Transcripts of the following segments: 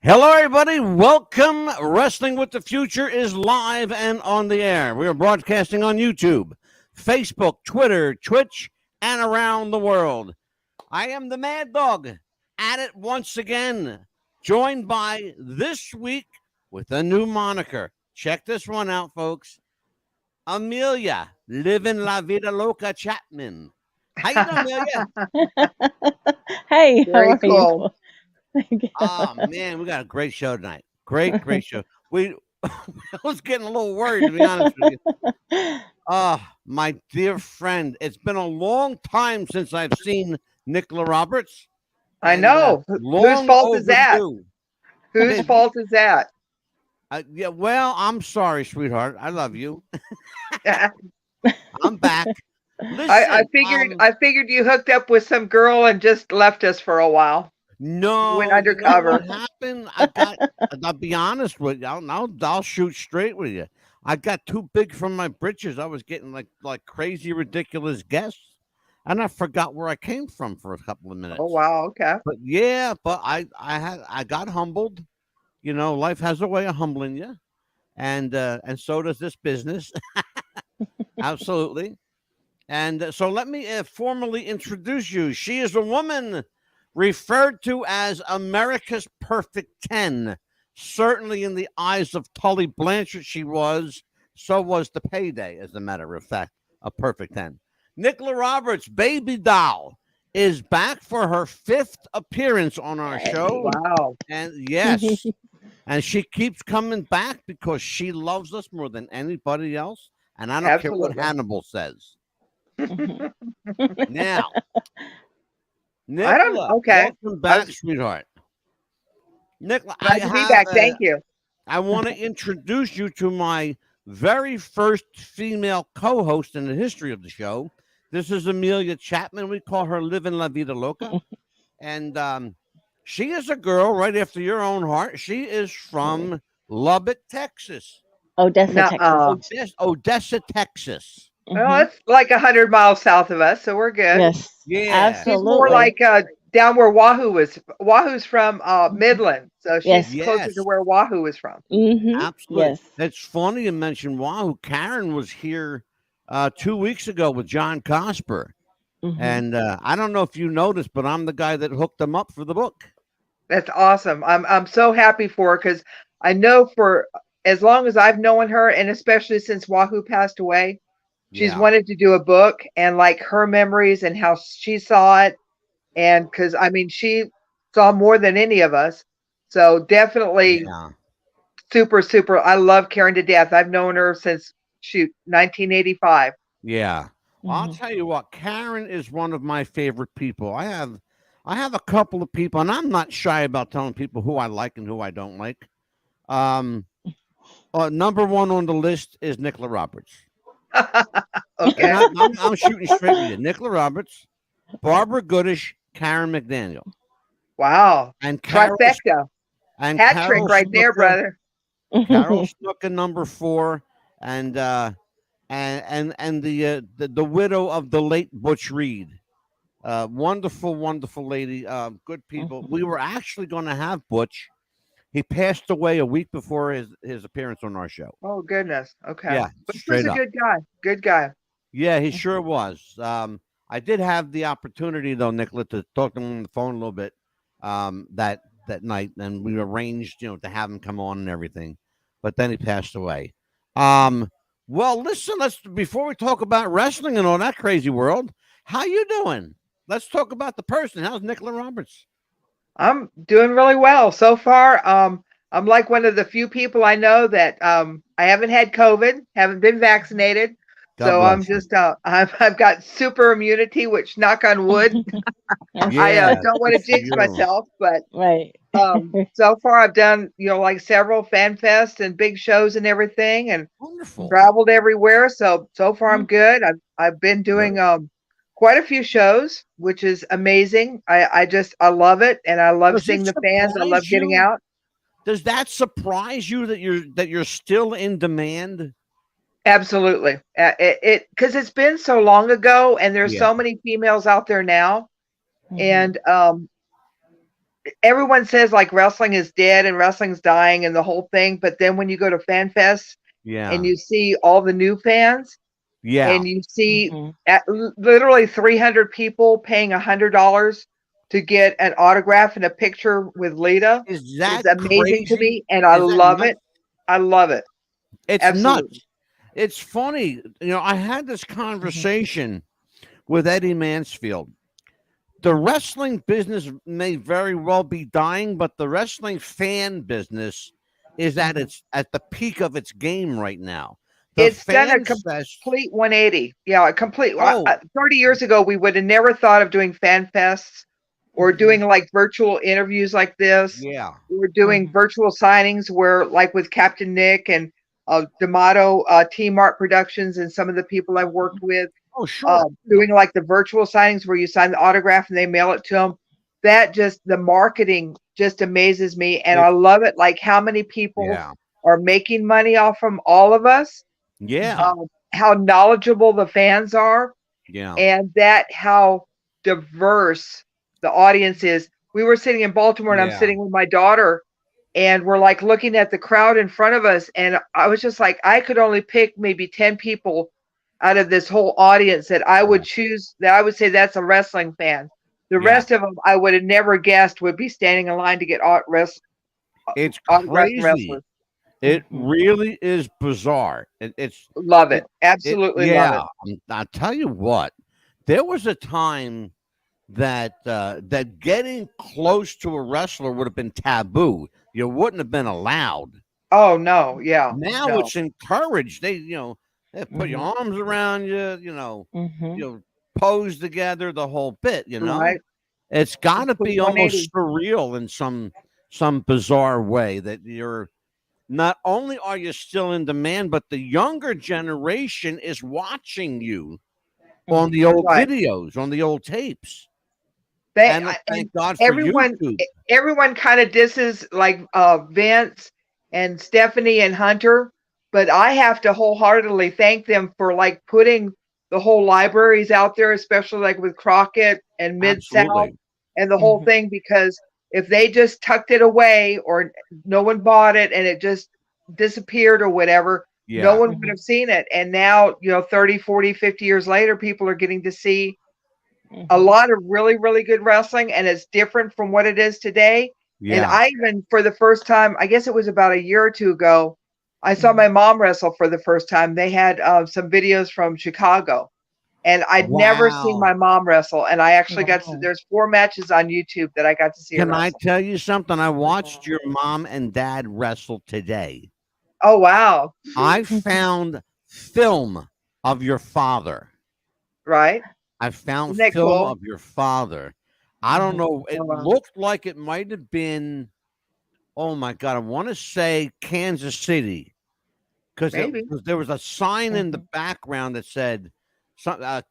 Hello, everybody. Welcome. Wrestling with the Future is live and on the air. We are broadcasting on YouTube, Facebook, Twitter, Twitch, and around the world. I am the Mad Dog, at it once again, joined by this week with a new moniker. Check this one out, folks. Amelia, living La Vida Loca Chapman. How you doing, Amelia? Hey, how Very are cool. you? Oh man, we got a great show tonight. Great show. I was getting a little worried, to be honest with you. My dear friend, it's been a long time since I've seen Nickla Roberts. I And, know. Whose long fault is that? overdue. Whose fault is that? Yeah, well, I'm sorry, sweetheart. I love you. I I'm back. Listen, figured you hooked up with some girl and just left us for a while. no, Went you know undercover. what happened? I'll be honest with you. I'll shoot straight with you. I got too big for my britches. I was getting like crazy, ridiculous guests, and I forgot where I came from for a couple of minutes. Oh wow, okay. But yeah, I got humbled. You know, life has a way of humbling you, and so does this business. Absolutely. And so let me formally introduce you. She is a woman referred to as America's Perfect 10. Certainly in the eyes of Tully Blanchard, she was. So was the Payday, as a matter of fact, a Perfect 10. Nickla Roberts, Baby Doll, is back for her 5th appearance on our show. Wow. And yes, and she keeps coming back because she loves us more than anybody else. And I don't care what Absolutely. Hannibal says. Now, I don't Nickla, okay. welcome back, sweetheart. Nickla, Glad to be back. Thank you. I want to introduce you to my very first female co-host in the history of the show. This is Amelia Chapman. We call her Living La Vida Loca. And she is a girl right after your own heart. She is from Lubbock, Texas. Odessa, Texas. Odessa, Texas. Well, it's like 100 miles south of us, so we're good. Yes, Yeah. She's absolutely. more like down where Wahoo was. Wahoo's from Midland, so she's Yes. closer to where Wahoo is from. Absolutely. Yes. It's funny you mentioned Wahoo. Karen was here 2 weeks ago with John Cosper. And I don't know if you noticed, but I'm the guy that hooked them up for the book. That's awesome. I'm so happy for her because I know for as long as I've known her, and especially since Wahoo passed away, she's wanted to do a book and like her memories and how she saw it. And because I mean, she saw more than any of us. So definitely super. I love Karen to death. I've known her since 1985. Yeah. I'll tell you what, Karen is one of my favorite people. I have a couple of people, and I'm not shy about telling people who I like and who I don't like. Number one on the list is Nickla Roberts. Okay. I'm shooting straight with you. Nickla Roberts, Barbara Goodish, Karen McDaniel. Wow. And Trifecta. Hat trick right there, brother. Carol Snooker, number 4, and the widow of the late Butch Reed. Wonderful lady. Good people. We were actually going to have Butch. He passed away a week before his appearance on our show. Oh goodness. Okay. Yeah, but he was a good guy. Good guy. Yeah, he sure was. I did have the opportunity though, Nickla, to talk to him on the phone a little bit that night, and we arranged, to have him come on and everything. But then he passed away. Well, listen, before we talk about wrestling and all that crazy world, how you doing? Let's talk about the person. How's Nickla Roberts? I'm doing really well so far. I'm like one of the few people I know that I haven't had COVID, haven't been vaccinated. So I'm just I've got super immunity, which knock on wood. I don't want to jinx myself, but right. So far I've done like several fan fests and big shows and everything, and wonderful. Traveled everywhere. So far I'm good. I've been doing quite a few shows, which is amazing. I love it, and I love seeing the fans. I love getting out. Does that surprise you that you're still in demand? Absolutely. Because it's been so long ago, and there's so many females out there now, and everyone says like wrestling is dead and wrestling's dying and the whole thing. But then when you go to Fan Fest and you see all the new fans, and you see literally 300 people paying $100 to get an autograph and a picture with Lita, is that amazing crazy to me, and I love it. I love it. It's Absolutely nuts. It's funny. I had this conversation with Eddie Mansfield. The wrestling business may very well be dying, but the wrestling fan business is at the peak of its game right now. It's done a complete 180. Yeah, a complete. 30 years ago, we would have never thought of doing fan fests or doing like virtual interviews like this. Yeah. We're doing virtual signings where, like with Captain Nick and D'Amato, Team Art Productions, and some of the people I've worked with. Oh, sure. Doing like the virtual signings where you sign the autograph and they mail it to them. That the marketing just amazes me. And I love it. Like how many people are making money off from all of us. Yeah. How knowledgeable the fans are. Yeah. And how diverse the audience is. We were sitting in Baltimore and I'm sitting with my daughter and we're like looking at the crowd in front of us. And I was just like, I could only pick maybe 10 people out of this whole audience that I would choose, that I would say that's a wrestling fan. The rest of them I would have never guessed would be standing in line to get it's crazy. Wrestlers. It really is bizarre. Love it. Absolutely love it. I'll tell you what, there was a time that getting close to a wrestler would have been taboo. You wouldn't have been allowed. Oh no, yeah. Now it's encouraged. They put your arms around you, pose together, the whole bit, Right. It's got to be almost surreal in some bizarre way that you're not only are you still in demand, but the younger generation is watching you on the old videos, on the old tapes. Thank God for YouTube. Everyone kind of disses like Vince and Stephanie and Hunter, but I have to wholeheartedly thank them for like putting the whole libraries out there, especially like with Crockett and Mid-South and the whole thing, because if they just tucked it away or no one bought it and it just disappeared or whatever, no one would have seen it. And now, 30, 40, 50 years later, people are getting to see a lot of really, really good wrestling, and it's different from what it is today. Yeah. And I even, for the first time, I guess it was about a year or two ago, I saw my mom wrestle for the first time. They had some videos from Chicago, and I'd never seen my mom wrestle. And I actually got to, there's 4 matches on YouTube that I got to see. Can I tell you something? I watched your mom and dad wrestle today. Oh, wow. I found film of your father. Right. I found film of your father. I don't know. It looked like it might have been, oh my God, I want to say Kansas City. Because there was a sign in the background that said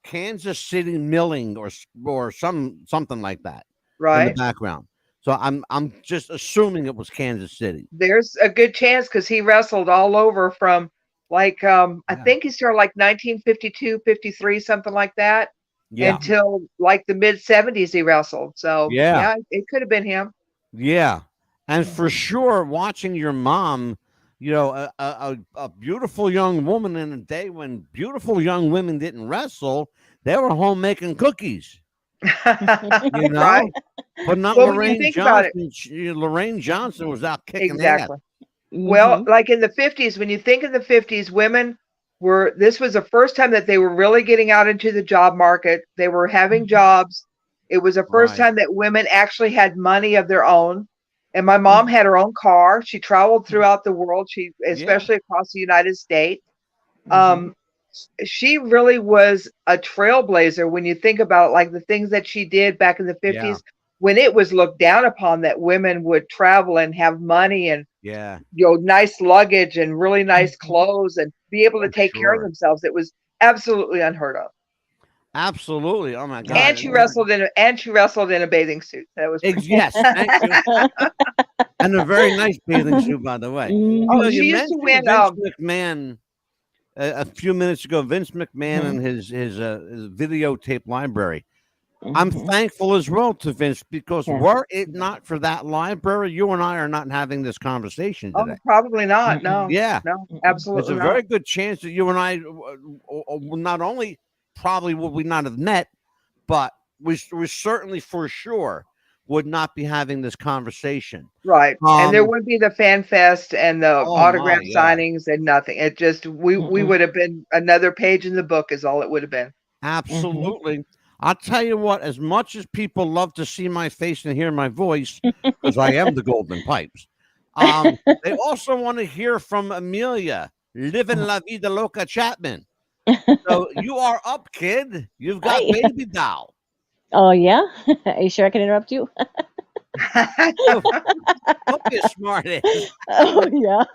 Kansas City Milling or something like that. Right. In the background. So I'm just assuming it was Kansas City. There's a good chance because he wrestled all over from like I think he started like 1952, 53, something like that. Yeah. Until like the mid 70s he wrestled. So yeah, it could have been him. Yeah. And for sure, watching your mom, a beautiful young woman in a day when beautiful young women didn't wrestle, they were home making cookies. Right. But not Lorraine Johnson. Lorraine Johnson was out kicking ass. Well, like in the 50s, when you think of the 50s, women this was the first time that they were really getting out into the job market. They were having jobs. It was the first time that women actually had money of their own. And my mom had her own car. She traveled throughout the world, especially across the United States. She really was a trailblazer when you think about it, like the things that she did back in the 50s when it was looked down upon that women would travel and have money and nice luggage and really nice clothes and be able to take care of themselves. It was absolutely unheard of. Absolutely. Oh my God. And she wrestled in a bathing suit. That was yes. Thank you. And a very nice bathing suit, by the way. Oh, she used to win Vince McMahon a few minutes ago. Vince McMahon and his videotape library. I'm thankful as well to Vince, because were it not for that library, you and I are not having this conversation today. Oh, probably not. No. Yeah. No, absolutely There's a very good chance that you and I not only probably would we not have met, but we certainly for sure would not be having this conversation. Right. And there would be the fan fest and the autograph signings and nothing. It just, we would have been another page in the book is all it would have been. Absolutely. I'll tell you what, as much as people love to see my face and hear my voice, because I am the Golden Pipes, they also want to hear from Amelia, living La Vida Loca Chapman. So you are up, kid. You've got Baby Doll. Oh, yeah? Are you sure I can interrupt you? Don't be a smart ass. Oh, yeah.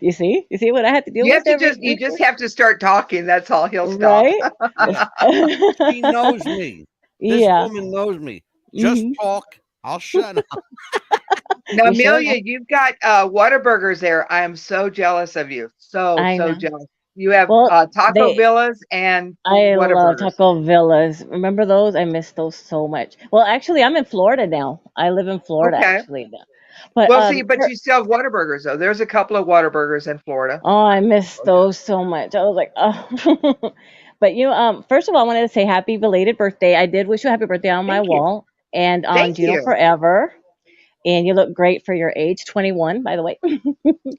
You see what I have to deal with? You just have to start talking. That's all. He'll stop. Right? She knows me. This woman knows me. Just talk. I'll shut up. Now, Amelia, you've got Whataburgers there. I am so jealous of you. So jealous. You have Taco Villas and I love Taco Villas. Remember those? I miss those so much. Well, actually, I'm in Florida now. I live in Florida actually now. But but you still have Whataburgers though. There's a couple of Whataburgers in Florida. Oh, I miss those so much. I was like, oh. But first of all, I wanted to say happy belated birthday. I did wish you a happy birthday on my wall and on Gino Forever. And you look great for your age, 21, by the way.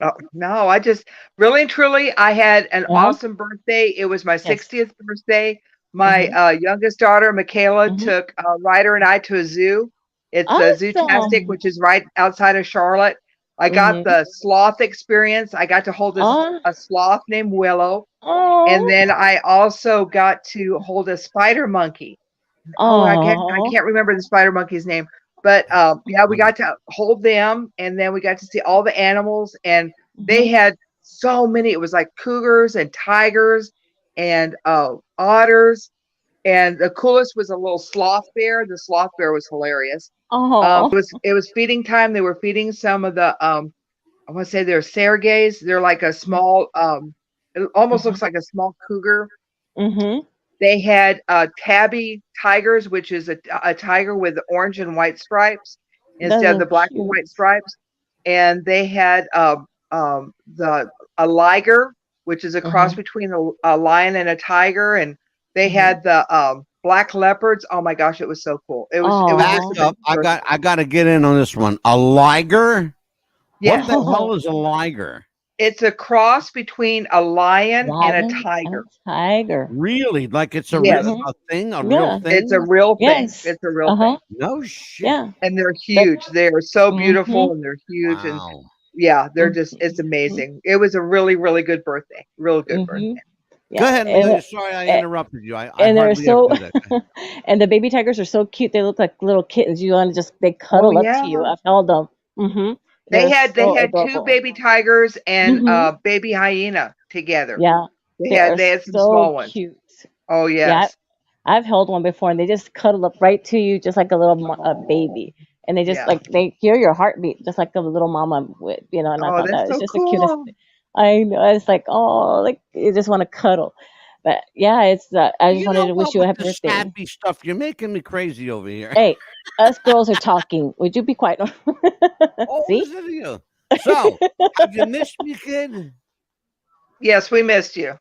Oh, no, I just really and truly, I had an awesome birthday. It was my 60th birthday. My youngest daughter, Michaela, took Ryder and I to a zoo. It's a Zootastic, which is right outside of Charlotte. I got the sloth experience. I got to hold a sloth named Willow. And then I also got to hold a spider monkey. I can't remember the spider monkey's name. But we got to hold them, and then we got to see all the animals, and they had so many. It was like cougars and tigers and otters, and the coolest was a little sloth bear. The sloth bear was hilarious. It was feeding time. They were feeding some of the I want to say they're sergays. They're like a small it almost looks like a small cougar. They had tabby tigers, which is a tiger with orange and white stripes instead of the black and white stripes. And they had a liger, which is a cross between a lion and a tiger. And they had the black leopards. Oh my gosh, it was so cool. It was I got to get in on this one. A liger? Yes. What the hell is a liger? It's a cross between a lion and a tiger. Really? Like it's a real thing? A real thing? It's a real thing. It's a real thing. No shit. Yeah. And they're huge. They are so beautiful and they're huge. Wow. And they're just, it's amazing. It was a really, really good birthday. Real good birthday. Yeah. Go ahead, Amelia. Sorry I interrupted you. And they're so, and the baby tigers are so cute. They look like little kittens. You want to they cuddle up to you. I've held them. They had two baby tigers and baby hyena together. Yeah. They had some small ones. Cute. Oh yes. Yeah, I've held one before and they just cuddle up right to you just like a little baby. And they just they hear your heartbeat just like a little mama would, and I thought that was just the cutest thing. I know. It's like, like you just want to cuddle. But yeah, it's I just wanted to wish you a happy birthday. Happy stuff. You're making me crazy over here. Hey, us girls are talking. Would you be quiet? See? You. So, have you missed me, kid? Yes, we missed you.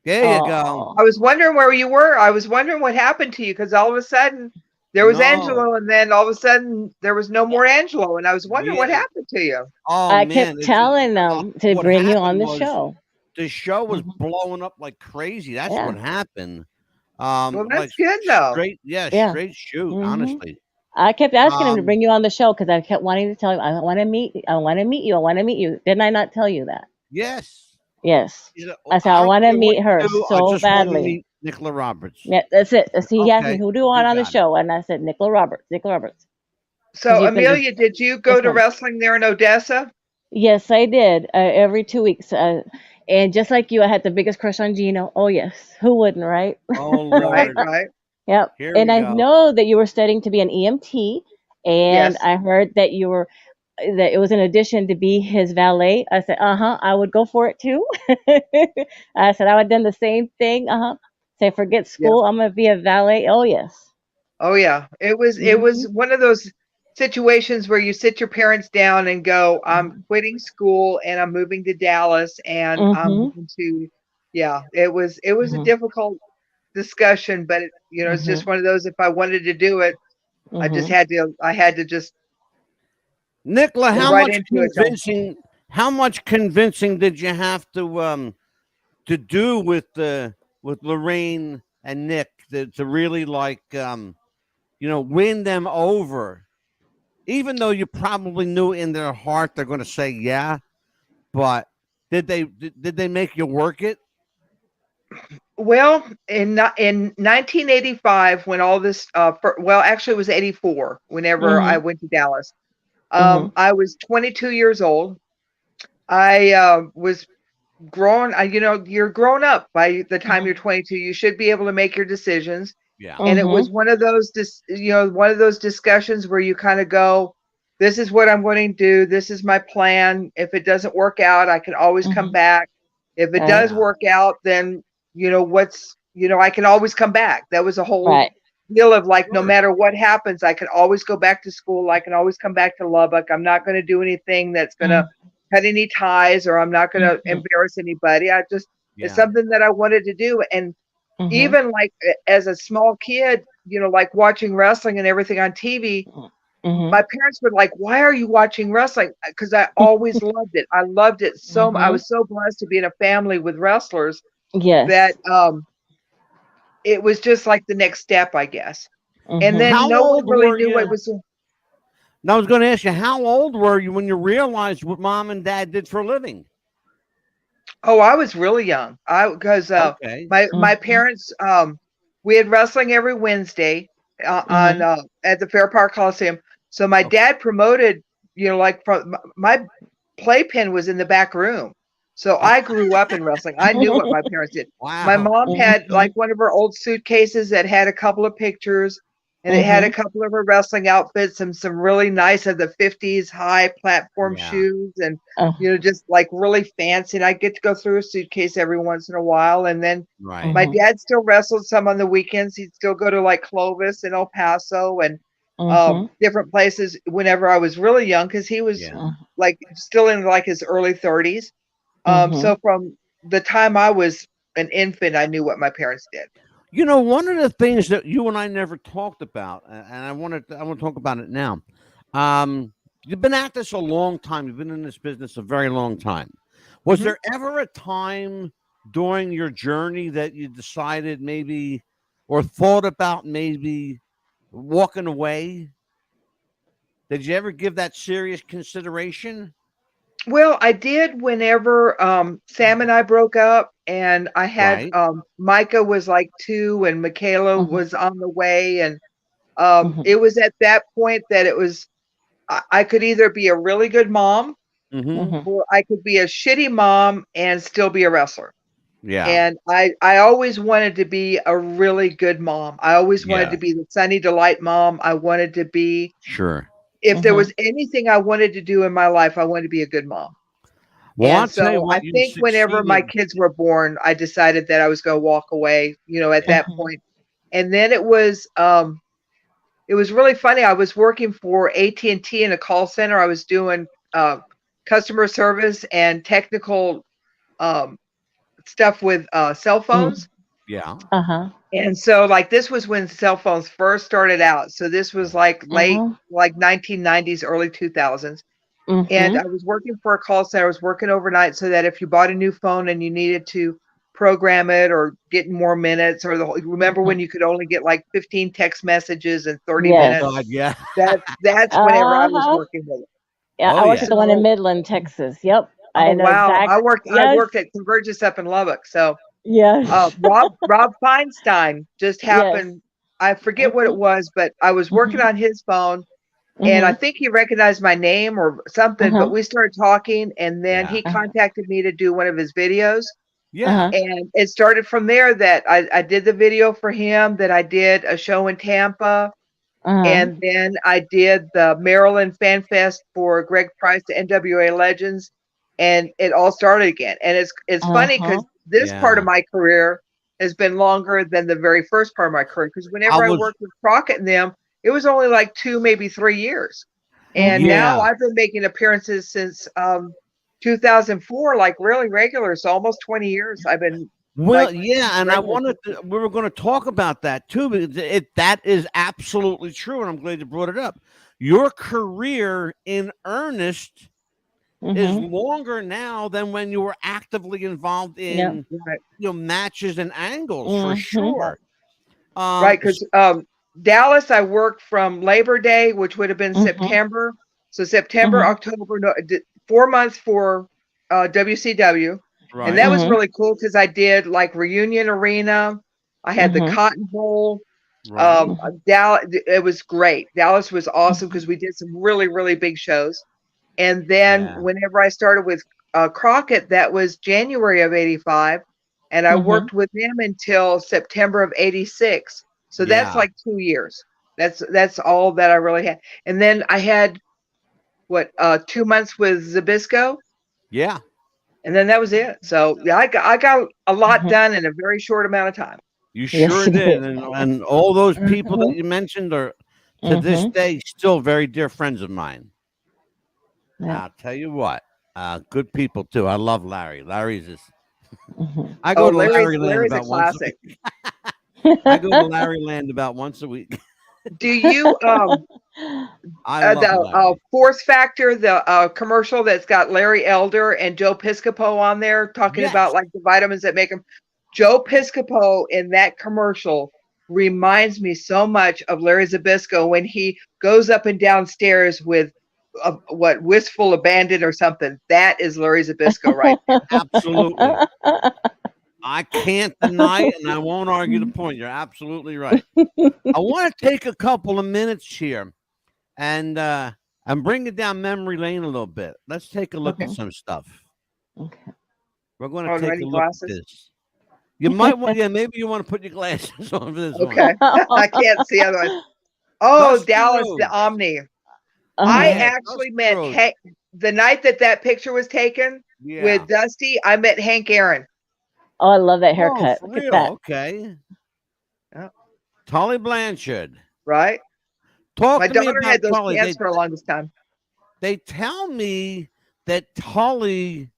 There you go. I was wondering where you were. I was wondering what happened to you because all of a sudden there was Angelo, and then all of a sudden there was no more Angelo, and I was wondering what happened to you. I kept telling them to bring you on the show. The show was blowing up like crazy. That's what happened. Well, that's good though. Straight shoot. Honestly, I kept asking him to bring you on the show because I kept wanting to tell him I want to meet you. I want to meet you. I want to meet you. Didn't I not tell you that? Yes. I said I want to meet her so badly. Nickla Roberts. Yeah, that's it. See, he asked me who do you want on the show, and I said Nickla Roberts. So Amelia, did you go to wrestling there in Odessa? Yes, I did. Every 2 weeks. And just like you, I had the biggest crush on Gino. Oh, yes. Who wouldn't, right? Oh, Lord. Right. Yep. And I know that you were studying to be an EMT. And I heard that that it was an addition to be his valet. I said, I would go for it too. I said, I would have done the same thing. Say, forget school. I'm going to be a valet. Oh, yes. Oh yeah. It was one of those situations where you sit your parents down and go, I'm quitting school and I'm moving to Dallas and I'm moving to, yeah, it was a difficult discussion, but it's just one of those, if I wanted to do it, I had to just Nickla, go right into it. how much convincing did you have to do with Lorraine and Nick to really like win them over, even though you probably knew in their heart they're going to say yeah, but did they make you work it? Well, in 1985, when all this, well, actually it was 84, whenever I went to Dallas. I was 22 years old. I was grown. You're grown up by the time you're 22. You should be able to make your decisions. Yeah. And it was one of those, one of those discussions where you kind of go, this is what I'm going to do. This is my plan. If it doesn't work out, I can always come back. If it does work out, then, I can always come back. That was a whole deal of like, no matter what happens, I can always go back to school. I can always come back to Lubbock. I'm not going to do anything that's going to cut any ties, or I'm not going to embarrass anybody. It's something that I wanted to do. And even like as a small kid, like watching wrestling and everything on TV, my parents were like, why are you watching wrestling? Because I always loved it. I loved it so much. I was so blessed to be in a family with wrestlers that it was just like the next step, I guess. And then no one really knew what it was. Now, I was going to ask you, how old were you when you realized what mom and dad did for a living? Oh, I was really young. Because my parents, we had wrestling every Wednesday on at the Fair Park Coliseum. So my dad promoted, like my playpen was in the back room. So I grew up in wrestling. I knew what my parents did. Wow. My mom had like one of her old suitcases that had a couple of pictures, and it had a couple of her wrestling outfits and some really nice of the 50s high platform shoes, and just like really fancy. And I get to go through a suitcase every once in a while. And then my dad still wrestled some on the weekends. He'd still go to like Clovis and El Paso and different places whenever I was really young, because he was like still in like his early 30s. So from the time I was an infant, I knew what my parents did. One of the things that you and I never talked about, and I want to talk about it now. You've been at this a long time. You've been in this business a very long time. Was there ever a time during your journey that you decided maybe, or thought about maybe walking away? Did you ever give that serious consideration? Well, I did whenever Sam and I broke up, and I had Micah was like 2 and Michaela was on the way, and it was at that point that it was I could either be a really good mom or I could be a shitty mom and still be a wrestler. Yeah. And I always wanted to be a really good mom. I always wanted to be the Sunny Delight mom. I wanted to be if there was anything I wanted to do in my life, I wanted to be a good mom. Well, and so I think whenever my kids were born, I decided that I was going to walk away, at that point. And then it was really funny. I was working for AT&T in a call center. I was doing customer service and technical stuff with cell phones. Yeah. And so like this was when cell phones first started out. So this was like late, like 1990s, early 2000s. And I was working for a call center. I was working overnight so that if you bought a new phone and you needed to program it or get more minutes, or remember when you could only get like 15 text messages in 30 minutes? Oh, God, yeah. That's whenever I was working with it. Yeah, I worked at the one in Midland, Texas. Yep. I know exactly. I worked at Convergence up in Lubbock. So Rob Feinstein just happened. I forget what it was, but I was working on his phone, and I think he recognized my name or something. But we started talking, and then he contacted me to do one of his videos. Yeah. And it started from there that I did the video for him. That I did a show in Tampa. And then I did the Maryland Fan Fest for Greg Price, the NWA Legends, and it all started again. And it's funny because this part of my career has been longer than the very first part of my career. Because whenever I worked with Crockett and them, it was only like 2, maybe 3 years. And now I've been making appearances since 2004, like really regular. So almost 20 years I've been. Well, and I wanted to, we were going to talk about that too, because that is absolutely true, and I'm glad you brought it up. Your career in earnest is longer now than when you were actively involved in matches and angles for sure. Right, because Dallas, I worked from Labor Day, which would have been September. So September, October, 4 months for WCW. Right. And that was really cool because I did like Reunion Arena. I had the Cotton Bowl. Right. Dallas, it was great. Dallas was awesome because we did some really, really big shows. And then whenever I started with Crockett, that was January of '85. And I worked with them until September of '86. So that's like 2 years. That's all that I really had. And then I had 2 months with Zbyszko. Yeah. And then that was it. So I got a lot done in a very short amount of time. You sure did. And all those people that you mentioned are to this day still very dear friends of mine. Yeah. I'll tell you what, good people too. I love Larry. Larry's just I go to Larry Land about once a week. I go to Larry Land about once a week. Do you the Force Factor, the commercial that's got Larry Elder and Joe Piscopo on there talking about like the vitamins that make them? Joe Piscopo in that commercial reminds me so much of Larry Zbyszko when he goes up and down stairs with wistful abandon or something. That is Larry Zbyszko right there. Absolutely. I can't deny it, and I won't argue the point. You're absolutely right. I want to take a couple of minutes here and bring it down memory lane a little bit. Let's take a look at some stuff. Okay. We're going to take a look at this. You might want, maybe you want to put your glasses on for this one. Okay. I can't see otherwise. Oh, Dallas, the Omni. I actually met the night that picture was taken with Dusty. I met Hank Aaron. Oh, I love that haircut. Look at that. Okay. Yeah. Tully Blanchard. Right. My daughter had those pants for the longest time. They tell me that Tully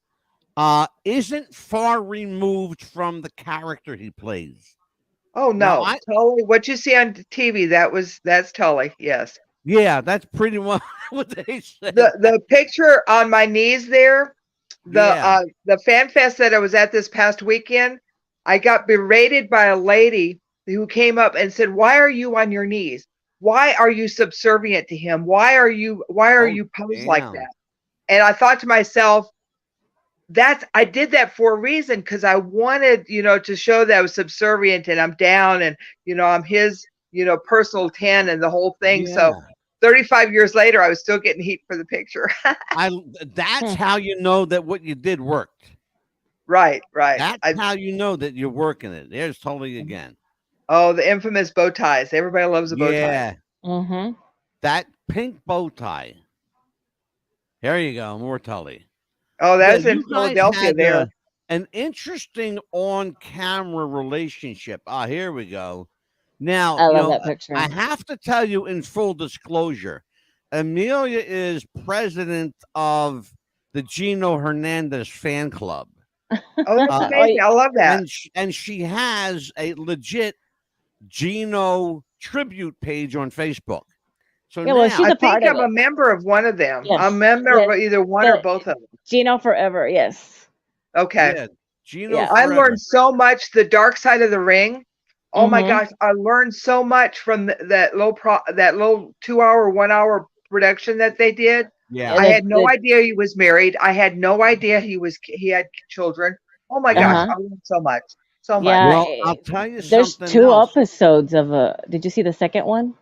isn't far removed from the character he plays. Oh no, Tully! What you see on TV, that's Tully. Yes. Yeah, that's pretty much what they say. The picture on my knees there, the fan fest that I was at this past weekend, I got berated by a lady who came up and said, "Why are you on your knees? Why are you subservient to him? Why are you posed like that?" And I thought to myself, I did that for a reason, because I wanted, to show that I was subservient and I'm down and, I'm his, personal 10 and the whole thing. Yeah. So 35 years later, I was still getting heat for the picture. That's how you know that what you did worked. Right. That's how you know that you're working it. There's Tully again. Oh, the infamous bow ties. Everybody loves a bow tie. Yeah. Mm-hmm. That pink bow tie. There you go. More Tully. Oh, that's in Philadelphia there. An interesting on-camera relationship. Here we go. Now, I love that picture. I have to tell you in full disclosure, Amelia is president of the Gino Hernandez fan club. Oh, that's amazing. I love that. And she has a legit Gino tribute page on Facebook. So I think I'm a member of one of them. Yes. I'm a member of either one or both of them. Gino Forever, yes. Okay. Yeah, Gino Forever. I learned so much. The Dark Side of the Ring. Oh my gosh, I learned so much from that low 2-hour, 1 hour production that they did. Yeah. I had no idea he was married. I had no idea he had children. Oh my gosh, I learned so much. So much. Yeah, well, I'll tell you there's something. There's 2 episodes of did you see the second one?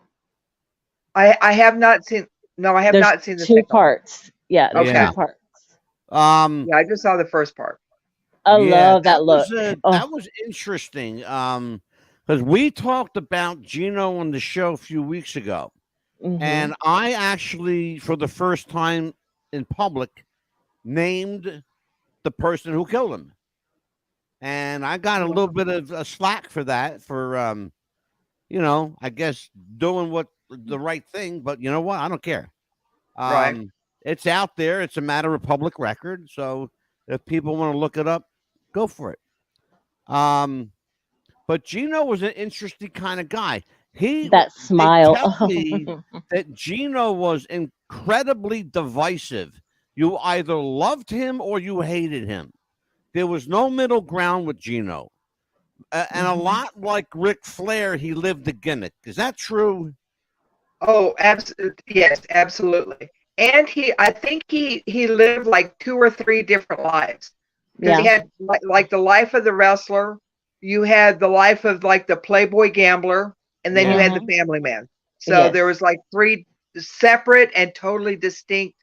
I have not seen. No, I have not seen the 2 parts. Yeah, okay. 2 parts. Yeah, I just saw the first part. I love that look. That was interesting. Because we talked about Gino on the show a few weeks ago, and I actually, for the first time in public, named the person who killed him. and I got a little bit of slack for that, for I guess doing what the right thing. But you know what? I don't care. Right. It's out there. It's a matter of public record. So if people want to look it up, go for it. But Gino was an interesting kind of guy. That smile. They tell me that Gino was incredibly divisive. You either loved him or you hated him. There was no middle ground with Gino. And a lot like Ric Flair, he lived the gimmick. Is that true? Oh, yes, absolutely. And I think he lived like 2 or 3 different lives. Because he had like the life of the wrestler, you had the life of like the playboy gambler, and then you had the family man. So there was like 3 separate and totally distinct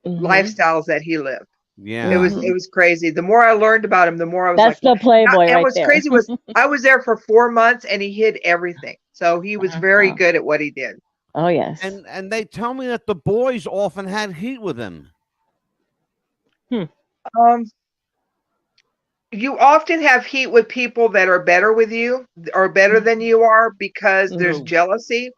lifestyles that he lived. Yeah, it was crazy. The more I learned about him, the more I was that's like, the playboy. And right what's there. crazy was I was there for 4 months and he hid everything. So he was very good at what he did. Oh yes. And they tell me that the boys often had heat with him. You often have heat with people that are better with you or better than you are, because there's jealousy.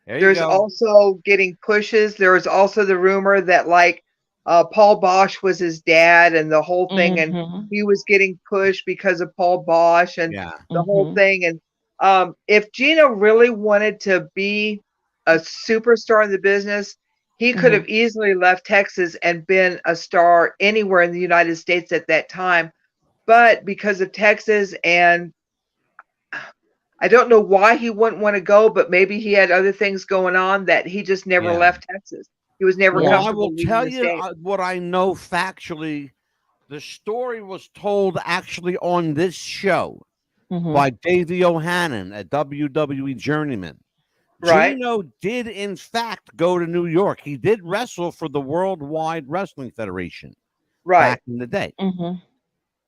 There's also getting pushes. There was also the rumor that like Paul Bosch was his dad and the whole thing, and he was getting pushed because of Paul Bosch and the whole thing. And if Gino really wanted to be a superstar in the business, he could have easily left Texas and been a star anywhere in the United States at that time. But because of Texas, and I don't know why he wouldn't want to go, but maybe he had other things going on that he just never left Texas. He was never comfortable. I will tell you what I know factually. The story was told actually on this show by Davey O'Hannon, a WWE journeyman. Right. Gino did, in fact, go to New York. He did wrestle for the Worldwide Wrestling Federation back in the day.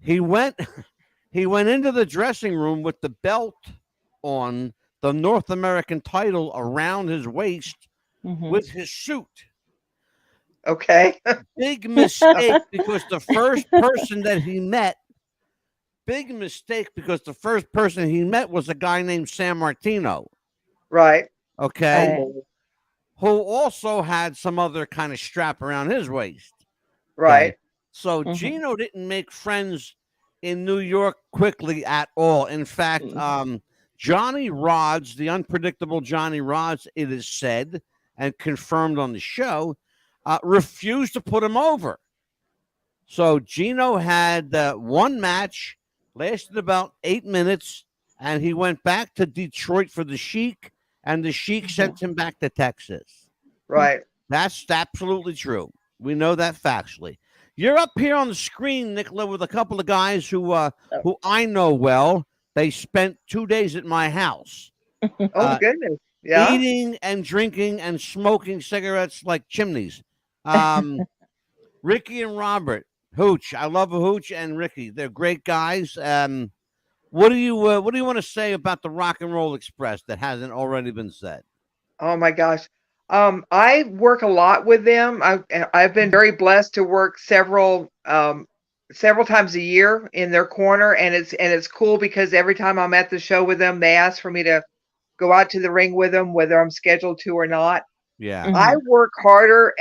He went into the dressing room with the belt on, the North American title around his waist, with his suit. Okay. Big mistake, because the first person that he met, was a guy named San Martino. Right. Okay. Who also had some other kind of strap around his waist. Right. Okay? So Gino didn't make friends in New York quickly at all. In fact, Johnny Rods, the unpredictable Johnny Rods, it is said and confirmed on the show, refused to put him over. So Gino had one match, lasted about 8 minutes, and he went back to Detroit for the Sheik, and the Sheik sent him back to Texas. Right. That's absolutely true. We know that factually. You're up here on the screen, Nickla, with a couple of guys who I know well. They spent 2 days at my house. Oh, goodness. Yeah. Eating and drinking and smoking cigarettes like chimneys. Ricky and Robert, Hooch. I love Hooch and Ricky. They're great guys. What do you want to say about the Rock and Roll Express that hasn't already been said? Oh my gosh. I work a lot with them. I've been very blessed to work several times a year in their corner, and it's cool because every time I'm at the show with them, they ask for me to go out to the ring with them, whether I'm scheduled to or not. Yeah. I work harder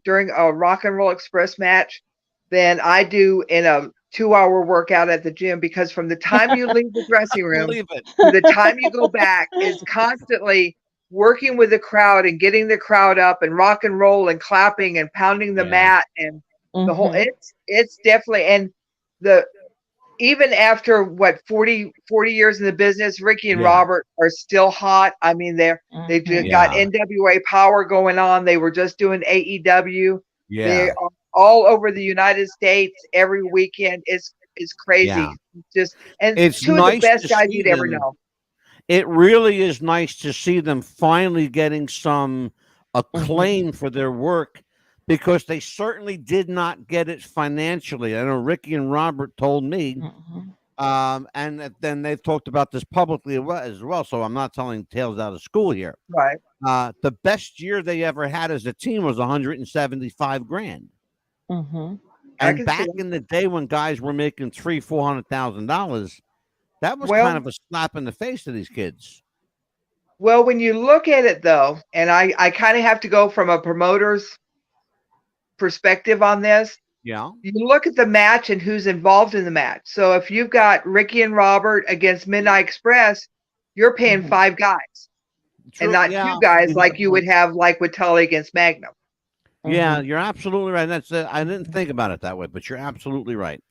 during a Rock and Roll Express match than I do in a 2-hour workout at the gym, because from the time you leave the dressing room to the time you go back is constantly working with the crowd and getting the crowd up and rock and roll and clapping and pounding the mat and the whole, it's definitely, and even after 40 years in the business, Ricky and Robert are still hot. I mean, they've got NWA Power going on. They were just doing AEW. Yeah. They are all over the United States every weekend. It's crazy. Yeah. It's two of the best guys you'd ever know. It really is nice to see them finally getting some acclaim for their work, because they certainly did not get it financially. I know Ricky and Robert told me, and then they've talked about this publicly as well, so I'm not telling tales out of school here. Right. The best year they ever had as a team was $175,000. And back in the day when guys were making $300,000-$400,000, that was kind of a slap in the face to these kids. Well, when you look at it though, and I kind of have to go from a promoter's perspective on this. Yeah. You look at the match and who's involved in the match. So if you've got Ricky and Robert against Midnight Express, you're paying 5 guys. True, and not 2 guys like you would have like with Tully against Magnum. Yeah, you're absolutely right. That's I didn't think about it that way, but you're absolutely right.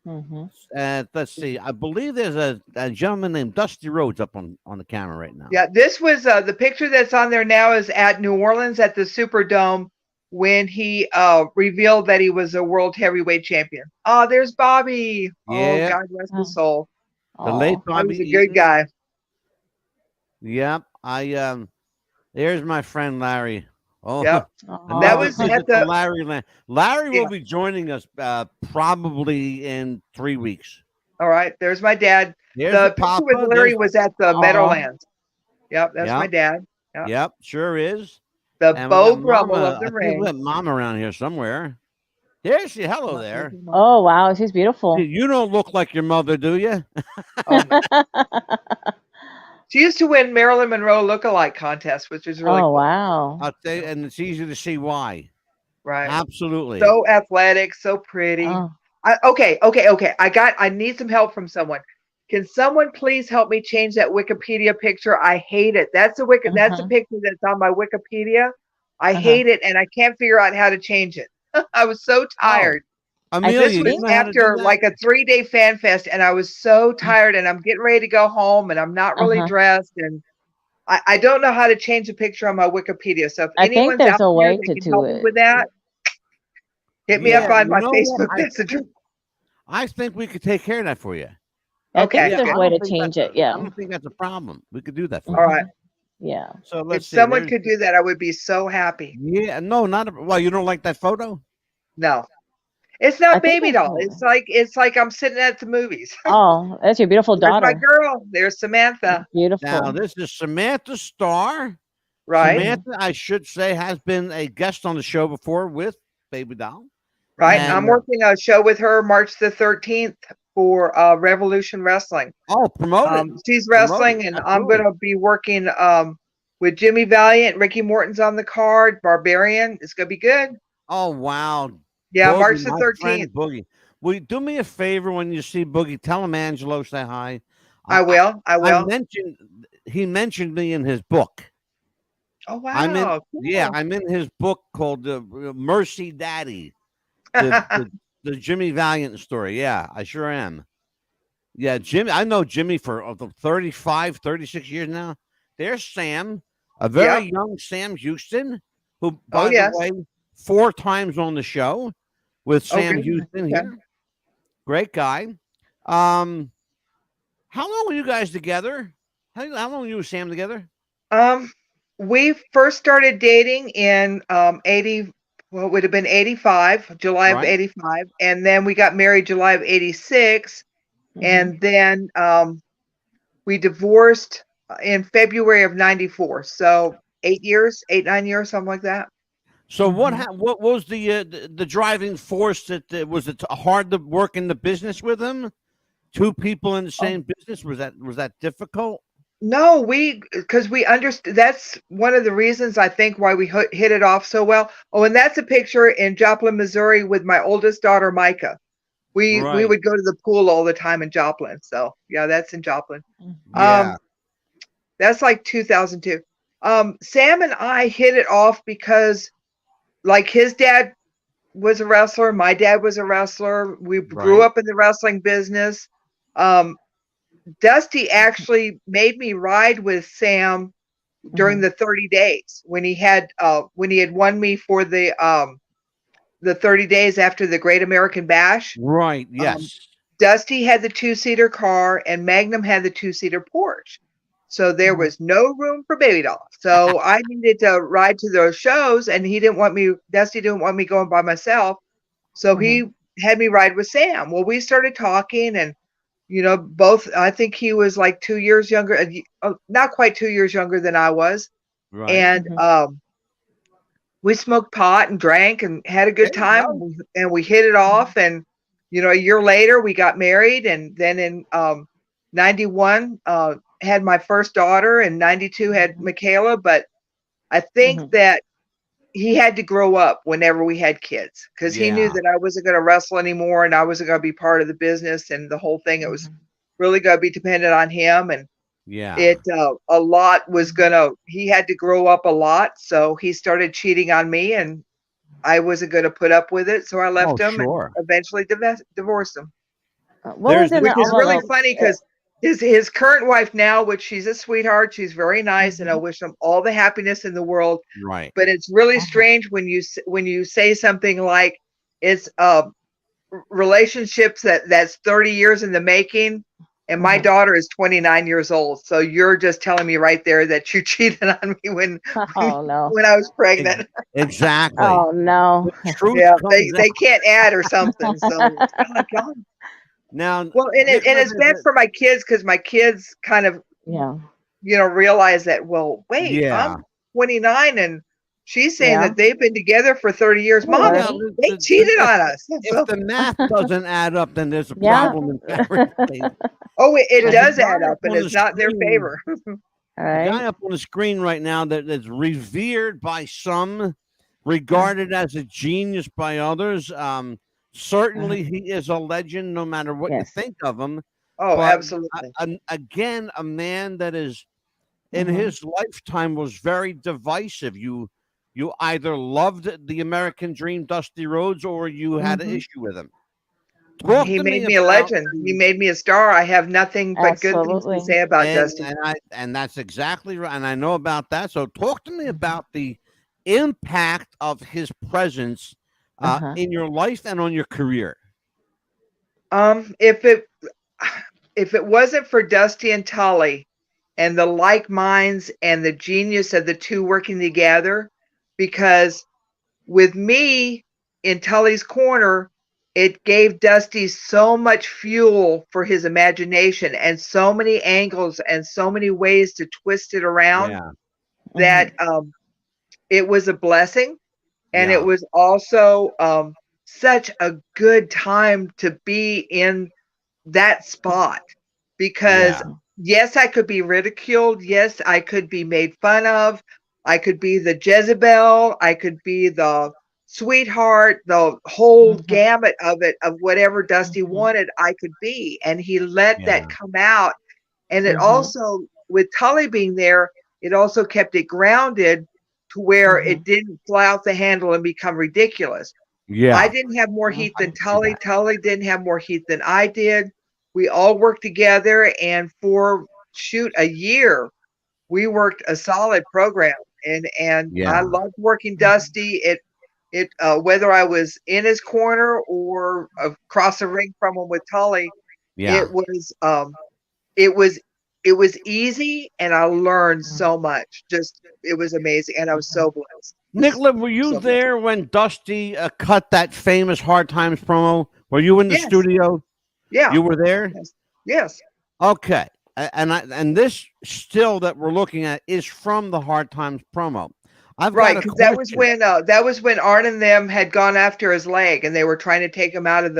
Let's see. I believe there's a gentleman named Dusty Rhodes up on the camera right now. Yeah, this was the picture that's on there now is at New Orleans at the Superdome when he revealed that he was a world heavyweight champion. Oh, there's Bobby. Yeah. Oh, God rest his soul. The late Bobby. He was a good guy. Yep. There's my friend Larry. Oh, yep. That was at the Larry. Larry will be joining us probably in 3 weeks. All right. There's my dad. The picture with Larry was at the Meadowlands. Yep, that's my dad. Yep, sure is. The Beau Brummel of the ring. We got Mom around here somewhere. There's she. Hello there. Oh wow, she's beautiful. You don't look like your mother, do you? She used to win Marilyn Monroe lookalike contest, which is really cool. Wow. I'll tell you, and it's easy to see why. Right. Absolutely. So athletic, so pretty. Okay. I need some help from someone. Can someone please help me change that Wikipedia picture? I hate it. That's a That's a picture that's on my Wikipedia. I hate it, and I can't figure out how to change it. I was so tired. Amelia, this was after like a 3-day fan fest, and I was so tired, and I'm getting ready to go home, and I'm not really dressed, and I don't know how to change the picture on my Wikipedia. So if anyone's out there that can help me with that, hit me up on my Facebook Messenger. I think we could take care of that for you. Okay, there's a way to change it. Yeah, I don't think that's a problem. We could do that for you. All right. Yeah. So let's see. If someone could do that, I would be so happy. Yeah. No, well, you don't like that photo? No. It's not Baby Doll. It's like I'm sitting at the movies. Oh, that's your beautiful daughter. There's my girl. There's Samantha. Beautiful. Now this is Samantha Starr. Right. Samantha, I should say, has been a guest on the show before with Baby Doll. Right. And I'm working a show with her March the 13th for Revolution Wrestling. Oh, promoted. She's wrestling, and I'm going to be working with Jimmy Valiant. Ricky Morton's on the card. Barbarian. It's going to be good. Oh, wow. Yeah, Boogie, March the 13th. Boogie. Will you do me a favor when you see Boogie? Tell him Angelo say hi. I will. He mentioned me in his book. Oh, wow. I'm in his book called Mercy Daddy, the Jimmy Valiant story. Yeah, I sure am. Yeah, Jimmy. I know Jimmy for 35, 36 years now. There's Sam, a very young Sam Houston, who, by the way, 4 times on the show with Sam Houston here. Great guy. How long were you guys together? How long were you and Sam together? We first started dating in 80. Well, it would have been 85, July of 85, and then we got married July of 86, and then we divorced in February of 94. So 9 years, something like that. So what was the driving force that was it hard to work in the business with him? 2 people in the same business, was that difficult? No, because we understood. That's one of the reasons I think why we hit it off so well. Oh, and that's a picture in Joplin, Missouri, with my oldest daughter, Micah. We would go to the pool all the time in Joplin. So yeah, that's in Joplin. Yeah. That's like 2002. Sam and I hit it off because, like, his dad was a wrestler, my dad was a wrestler. We grew up in the wrestling business. Dusty actually made me ride with Sam during the 30 days when he had won me for the 30 days after the Great American Bash. Right. Yes. Dusty had the 2-seater car and Magnum had the 2-seater Porsche. So there was no room for Baby Doll. So I needed to ride to those shows, and Dusty didn't want me going by myself. So he had me ride with Sam. Well, we started talking, and both, I think he was like 2 years younger, not quite 2 years younger than I was. Right. And we smoked pot and drank and had a good time, and we hit it off. And a year later we got married, and then in 91 had my first daughter, and 92 had Michaela. But I think that he had to grow up whenever we had kids, because he knew that I wasn't going to wrestle anymore, and I wasn't going to be part of the business and the whole thing. It was really going to be dependent on him. And it a lot was he had to grow up a lot. So he started cheating on me, and I wasn't going to put up with it. So I left him and eventually divorced him. Which is really funny, because his current wife now, which she's a sweetheart, she's very nice, and I wish him all the happiness in the world. Right. But it's really strange when you say something like it's relationships that's 30 years in the making, and my daughter is 29 years old. So you're just telling me right there that you cheated on me when I was pregnant. Exactly. Oh no. Yeah, they can't add or something. So oh my God. Now, well, and it's bad for my kids, because my kids kind of, realize that, well, wait, I'm 29 and she's saying that they've been together for 30 years. Mom, they cheated on us. If the math doesn't add up, then there's a problem in everything. Oh, it does add up, and it's not in their favor. All right. The guy up on the screen right now that's revered by some, regarded as a genius by others. Certainly, he is a legend, no matter what you think of him. Oh, but absolutely. Again, a man that is, in his lifetime, was very divisive. You either loved the American Dream, Dusty Rhodes, or you had an issue with him. He made me a legend. He made me a star. I have nothing but good things to say about Dusty. And that's exactly right. And I know about that. So talk to me about the impact of his presence in your life and on your career. If it wasn't for Dusty and Tully and the like minds and the genius of the two working together, because with me in Tully's corner, it gave Dusty so much fuel for his imagination and so many angles and so many ways to twist it around that it was a blessing. And it was also such a good time to be in that spot, because yes, I could be ridiculed. Yes, I could be made fun of. I could be the Jezebel. I could be the sweetheart, the whole gamut of it, of whatever Dusty wanted, I could be. And he let that come out. And it also, with Tully being there, it also kept it grounded to where it didn't fly off the handle and become ridiculous. I didn't have more heat than Tully. Tully didn't have more heat than I did. We all worked together, and for a year, we worked a solid program. And I loved working Dusty. It whether I was in his corner or across the ring from him with Tully, it was easy, and I learned so much. It was amazing, and I was so blessed. Nickla, were you there when Dusty cut that famous Hard Times promo? Were you in the studio? Yeah. You were there? Yes. Okay. And this still that we're looking at is from the Hard Times promo. Right, because that was when Arn and them had gone after his leg, and they were trying to take him out of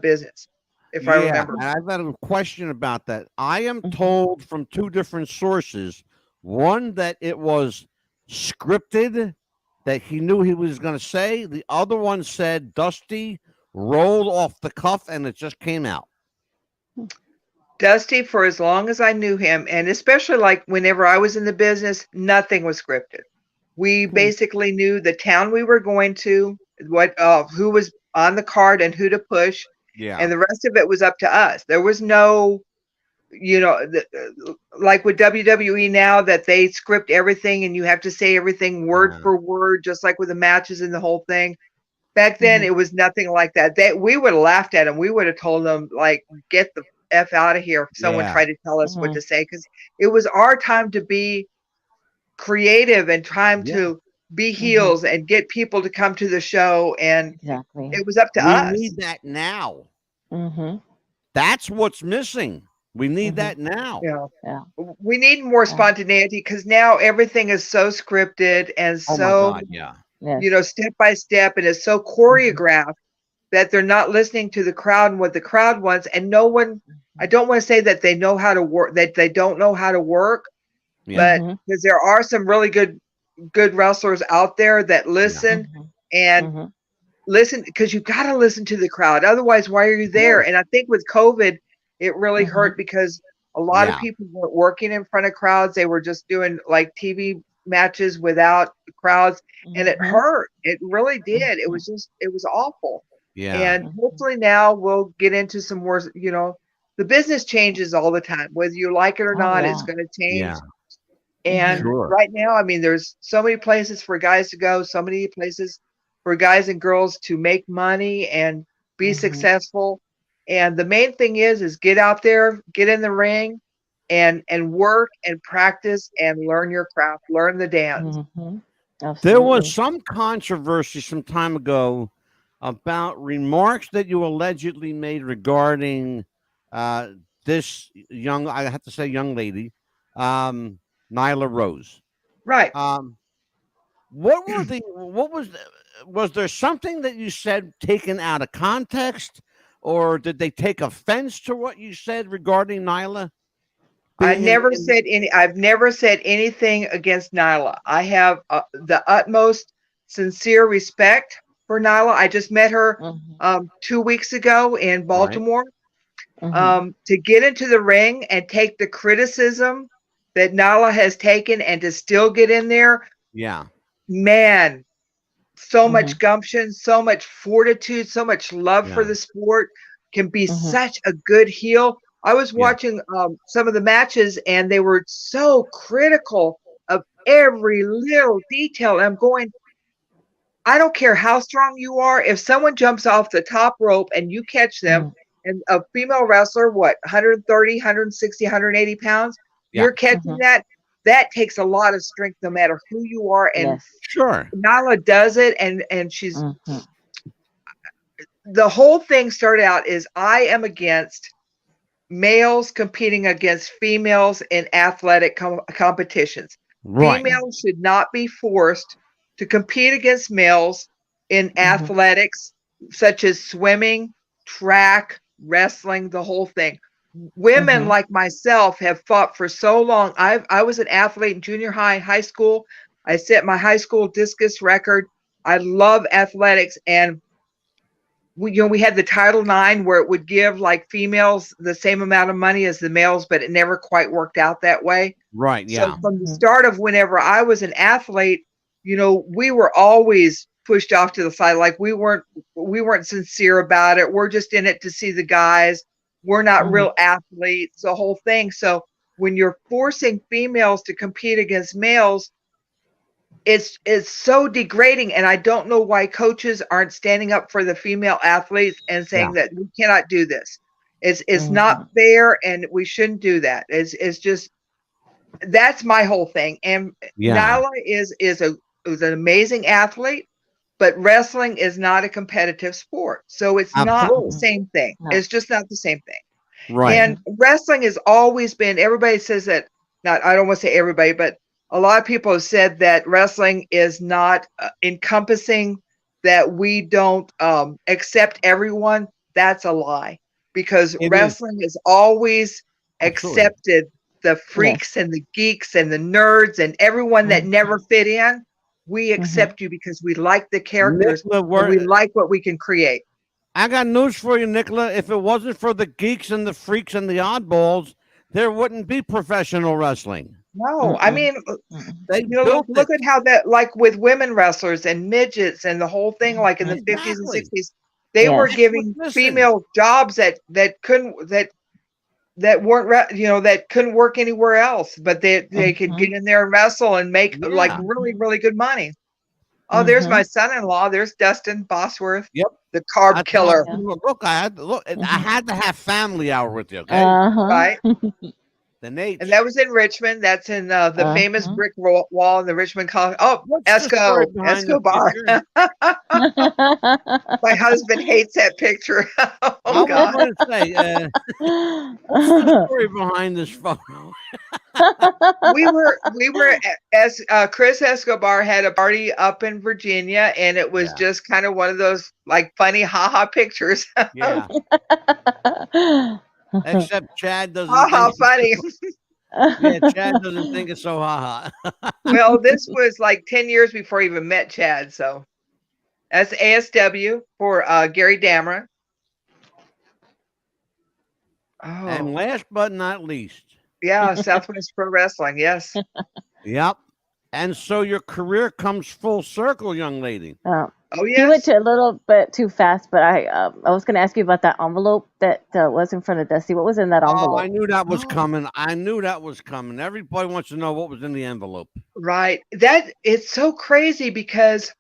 business. If I remember. And I've got a question about that. I am told from two different sources, one that it was scripted, that he knew he was going to say. The other one said Dusty rolled off the cuff and it just came out. Dusty, for as long as I knew him, and especially like whenever I was in the business, nothing was scripted. We basically knew the town we were going to, who was on the card and who to push. Yeah. And the rest of it was up to us. There was no, like with WWE now, that they script everything and you have to say everything word for word, just like with the matches and the whole thing. Back then, it was nothing like that. We would have laughed at them. We would have told them, like, get the F out of here if someone tried to tell us what to say, because it was our time to be creative and time to be heels and get people to come to the show, and it was up to us. We need that now. That's what's missing. We need that now. Yeah. We need more spontaneity because now everything is so scripted and so, step by step, and it's so choreographed that they're not listening to the crowd and what the crowd wants. And no one, I don't want to say that they know how to work, that they don't know how to work, but because there are some really good wrestlers out there that listen and listen, because you got to listen to the crowd. Otherwise, why are you there? And I think with COVID, it really hurt because a lot of people weren't working in front of crowds. They were just doing like TV matches without crowds, and it hurt. It really did. It was awful. Yeah. And hopefully now we'll get into some more, the business changes all the time, whether you like it or not, it's going to change. Yeah. And right now, I mean, there's so many places for guys to go, so many places for guys and girls to make money and be successful. And the main thing is get out there, get in the ring, and work and practice and learn your craft, learn the dance. There was some controversy some time ago about remarks that you allegedly made regarding this young, I have to say, young lady, Nickla Rose. Right. Was there something that you said taken out of context, or did they take offense to what you said regarding Nickla? I've never said anything against Nickla. I have the utmost sincere respect for Nickla. I just met her 2 weeks ago in Baltimore. To get into the ring and take the criticism that Nickla has taken and to still get in there. Yeah. Man, so much gumption, so much fortitude, so much love for the sport, can be such a good heel. I was watching some of the matches, and they were so critical of every little detail. I'm going, I don't care how strong you are. If someone jumps off the top rope and you catch them, and a female wrestler, 130, 160, 180 pounds, you're catching that takes a lot of strength no matter who you are. And Nickla does it, and she's the whole thing started out is I am against males competing against females in athletic competitions. Females should not be forced to compete against males in athletics such as swimming, track, wrestling, the whole thing. Women like myself have fought for so long. I was an athlete in junior high, high school. I set my high school discus record. I love athletics, and we had the Title IX where it would give like females the same amount of money as the males, but it never quite worked out that way. Right. Yeah. So from the start of whenever I was an athlete, we were always pushed off to the side. Like we weren't sincere about it. We're just in it to see the guys. We're not real athletes, the whole thing. So when you're forcing females to compete against males, it's so degrading. And I don't know why coaches aren't standing up for the female athletes and saying that we cannot do this. It's not fair, and we shouldn't do that. It's just, that's my whole thing. And Nickla is an amazing athlete, but wrestling is not a competitive sport. So it's not the same thing. No. It's just not the same thing. Right. And wrestling has always been, everybody says that, I don't want to say everybody, but a lot of people have said that wrestling is not encompassing, that we don't accept everyone. That's a lie, because wrestling has always accepted the freaks and the geeks and the nerds and everyone that never fit in. We accept you because we like the characters, and we like what we can create. I got news for you, Nickla. If it wasn't for the geeks and the freaks and the oddballs, there wouldn't be professional wrestling. No, I mean, look at how that, like with women wrestlers and midgets and the whole thing, like in the 50s and 60s, they were giving female jobs that couldn't, that weren't, that couldn't work anywhere else, but they could get in there and wrestle and make like really, really good money. Oh, there's my son-in-law. There's Dustin Bosworth. Yep. The carb killer. Look, I had to have family hour with you. Okay? Right. Nates. And that was in Richmond. That's in the famous brick wall in the Richmond College. Oh, Escobar. My husband hates that picture. Oh, God. I was going to say, what's the story behind this photo? we were as Chris Escobar had a party up in Virginia, and it was just kind of one of those like funny haha pictures. Yeah. Except Chad doesn't. Haha, funny. Yeah, Chad doesn't think it's so haha. Well, this was like 10 years before I even met Chad, so that's ASW for Gary Dammer. Oh. And last but not least. Yeah, Southwest Pro Wrestling, yes. Yep. And so your career comes full circle, young lady. Oh, yes. You went to a little bit too fast, but I was going to ask you about that envelope that was in front of Dusty. What was in that envelope? Oh, I knew that was coming. Everybody wants to know what was in the envelope. Right. It's so crazy because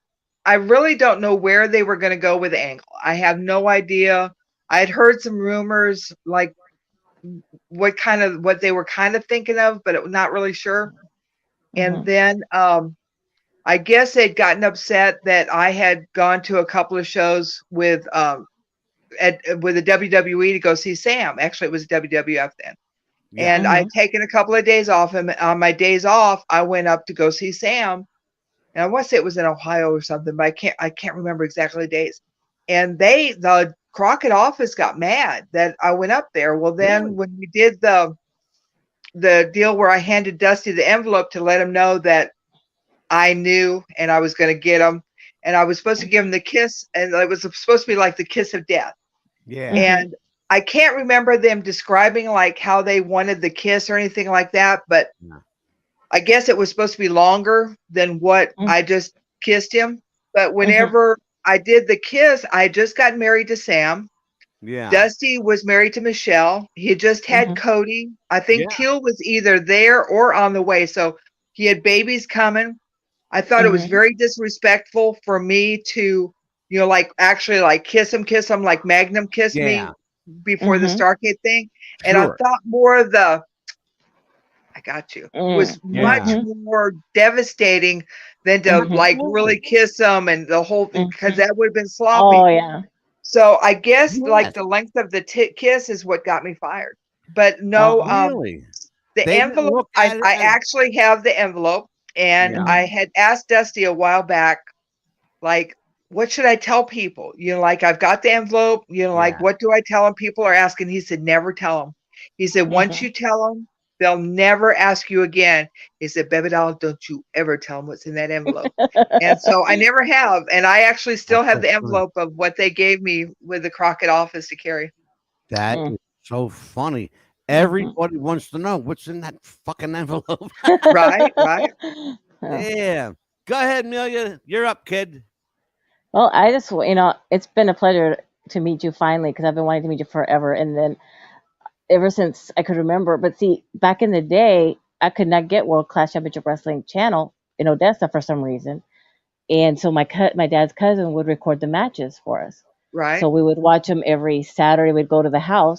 I really don't know where they were going to go with the angle. I have no idea. I had heard some rumors, like what they were kind of thinking of, but not really sure. And then I guess they'd gotten upset that I had gone to a couple of shows with the WWE to go see Sam. Actually, it was WWF then. Yeah. And I'd taken a couple of days off, and on my days off, I went up to go see Sam. And I want to say it was in Ohio or something, but I can't remember exactly the days. And the Crockett office got mad that I went up there. Well, then when we did the deal where I handed Dusty the envelope to let him know that I knew and I was going to get him, and I was supposed to give him the kiss, and it was supposed to be like the kiss of death. Yeah. And I can't remember them describing like how they wanted the kiss or anything like that, but I guess it was supposed to be longer than what I just kissed him. But whenever I did the kiss, I had just gotten married to Sam. Yeah. Dusty was married to Michelle. He had just had Cody. I think Teal was either there or on the way. So he had babies coming. I thought it was very disrespectful for me to, like actually like kiss him, like Magnum kissed me before the Starcade thing. And I thought more of the, I got you, was much more devastating than to like really kiss him and the whole thing, because that would have been sloppy. Oh, yeah. So I guess like the length of the kiss is what got me fired. But no, really? The envelope, I actually have the envelope, and I had asked Dusty a while back, like, what should I tell people? Like, I've got the envelope, like, what do I tell them? People are asking. He said, never tell them. He said, once you tell them, they'll never ask you again. He said, BABYDOLL, don't you ever tell them what's in that envelope. And so I never have. And I actually still have the envelope of what they gave me with the Crockett office to carry. That is so funny. Everybody wants to know what's in that fucking envelope. Right. Yeah. Go ahead, Amelia. You're up, kid. Well, I just, it's been a pleasure to meet you finally, because I've been wanting to meet you forever. And then ever since I could remember, but see, back in the day, I could not get World Class Championship Wrestling channel in Odessa for some reason. And so my dad's cousin would record the matches for us. Right. So we would watch them every Saturday. We'd go to